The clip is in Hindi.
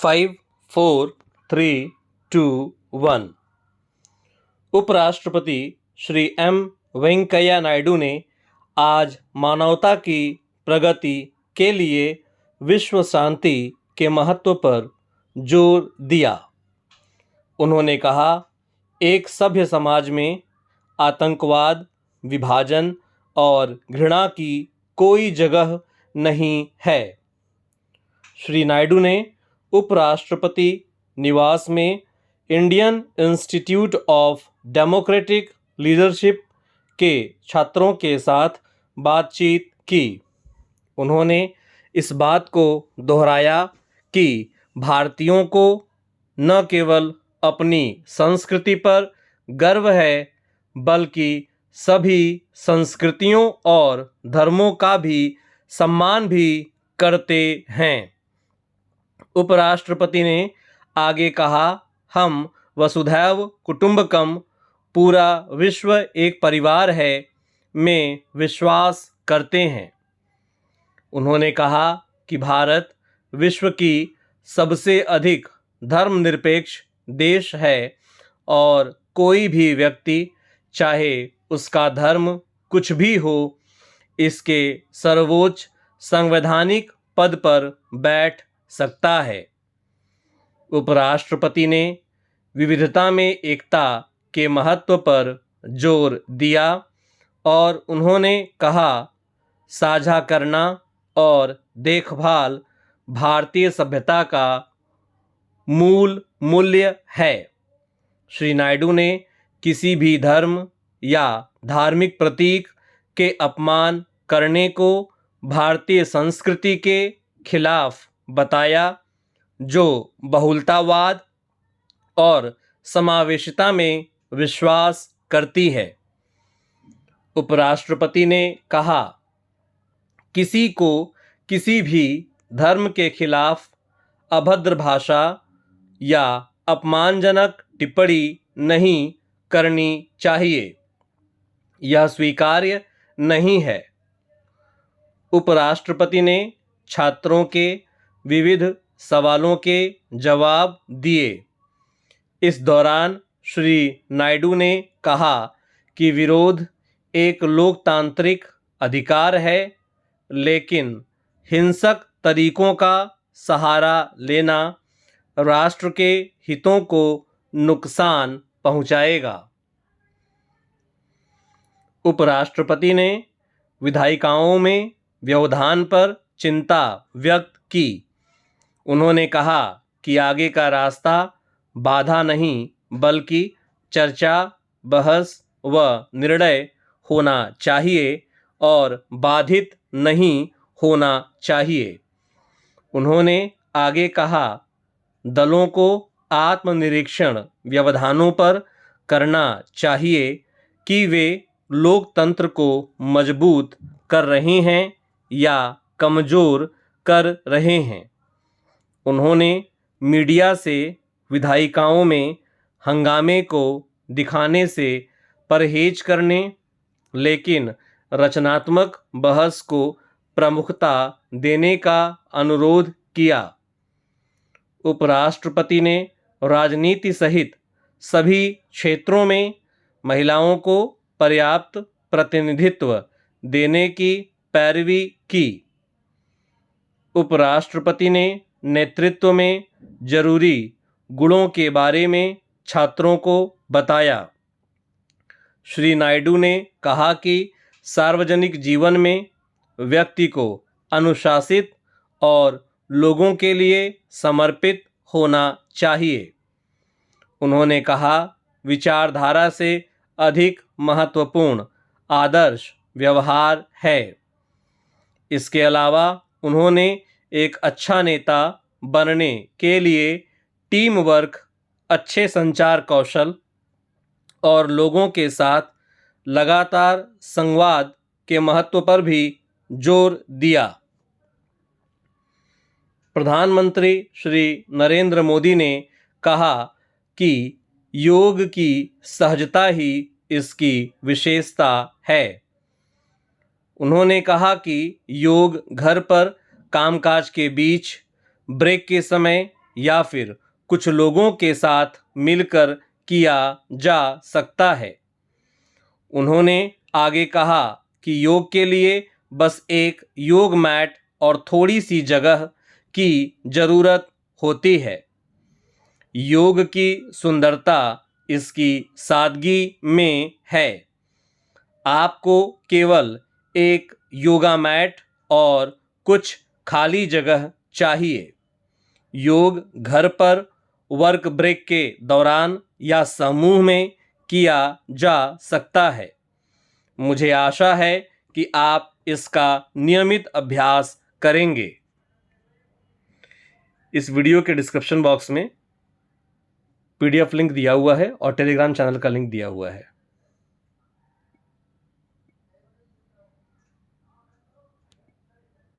5, 4, 3, 2, 1। उपराष्ट्रपति श्री एम वेंकैया नायडू ने आज मानवता की प्रगति के लिए विश्व शांति के महत्व पर जोर दिया। उन्होंने कहा, एक सभ्य समाज में आतंकवाद, विभाजन और घृणा की कोई जगह नहीं है। श्री नायडू ने उपराष्ट्रपति निवास में Indian institute of democratic leadership के छात्रों के साथ बातचीत की। उन्होंने इस बात को दोहराया कि भारतीयों को न केवल अपनी संस्कृति पर गर्व है, बल्कि सभी संस्कृतियों और धर्मों का भी सम्मान भी करते हैं। उपराष्ट्रपति ने आगे कहा, हम वसुधैव कुटुंबकम, पूरा विश्व एक परिवार है, में विश्वास करते हैं। उन्होंने कहा कि भारत विश्व की सबसे अधिक धर्मनिरपेक्ष देश है और कोई भी व्यक्ति, चाहे उसका धर्म कुछ भी हो, इसके सर्वोच्च संवैधानिक पद पर बैठ सकता है। उपराष्ट्रपति ने विविधता में एकता के महत्व पर जोर दिया और उन्होंने कहा, साझा करना और देखभाल भारतीय सभ्यता का मूल मूल्य है। श्री नायडू ने किसी भी धर्म या धार्मिक प्रतीक के अपमान करने को भारतीय संस्कृति के खिलाफ बताया, जो बहुलतावाद और समावेशिता में विश्वास करती है। उपराष्ट्रपति ने कहा, किसी को किसी भी धर्म के खिलाफ अभद्र भाषा या अपमानजनक टिप्पणी नहीं करनी चाहिए। यह स्वीकार्य नहीं है। उपराष्ट्रपति ने छात्रों के विविध सवालों के जवाब दिए। इस दौरान श्री नायडू ने कहा कि विरोध एक लोकतांत्रिक अधिकार है, लेकिन हिंसक तरीकों का सहारा लेना राष्ट्र के हितों को नुकसान पहुंचाएगा। उपराष्ट्रपति ने विधायिकाओं में व्यवधान पर चिंता व्यक्त की। उन्होंने कहा कि आगे का रास्ता बाधा नहीं, बल्कि चर्चा, बहस व निर्णय होना चाहिए और बाधित नहीं होना चाहिए। उन्होंने आगे कहा, दलों को आत्मनिरीक्षण व्यवधानों पर करना चाहिए कि वे लोकतंत्र को मजबूत कर रहे हैं या कमजोर कर रहे हैं। उन्होंने मीडिया से विधायिकाओं में हंगामे को दिखाने से परहेज करने, लेकिन रचनात्मक बहस को प्रमुखता देने का अनुरोध किया। उपराष्ट्रपति ने राजनीति सहित सभी क्षेत्रों में महिलाओं को पर्याप्त प्रतिनिधित्व देने की पैरवी की। उपराष्ट्रपति ने नेतृत्व में जरूरी गुणों के बारे में छात्रों को बताया। श्री नायडू ने कहा कि सार्वजनिक जीवन में व्यक्ति को अनुशासित और लोगों के लिए समर्पित होना चाहिए। उन्होंने कहा, विचारधारा से अधिक महत्वपूर्ण आदर्श व्यवहार है। इसके अलावा उन्होंने एक अच्छा नेता बनने के लिए टीम वर्क, अच्छे संचार कौशल और लोगों के साथ लगातार संवाद के महत्व पर भी जोर दिया। प्रधानमंत्री श्री नरेंद्र मोदी ने कहा कि योग की सहजता ही इसकी विशेषता है। उन्होंने कहा कि योग घर पर कामकाज के बीच, ब्रेक के समय या फिर कुछ लोगों के साथ मिलकर किया जा सकता है। उन्होंने आगे कहा कि योग के लिए बस एक योग मैट और थोड़ी सी जगह की ज़रूरत होती है। योग की सुंदरता इसकी सादगी में है। आपको केवल एक योगा मैट और कुछ खाली जगह चाहिए। योग घर पर, वर्क ब्रेक के दौरान या समूह में किया जा सकता है। मुझे आशा है कि आप इसका नियमित अभ्यास करेंगे। इस वीडियो के डिस्क्रिप्शन बॉक्स में PDF लिंक दिया हुआ है और टेलीग्राम चैनल का लिंक दिया हुआ है।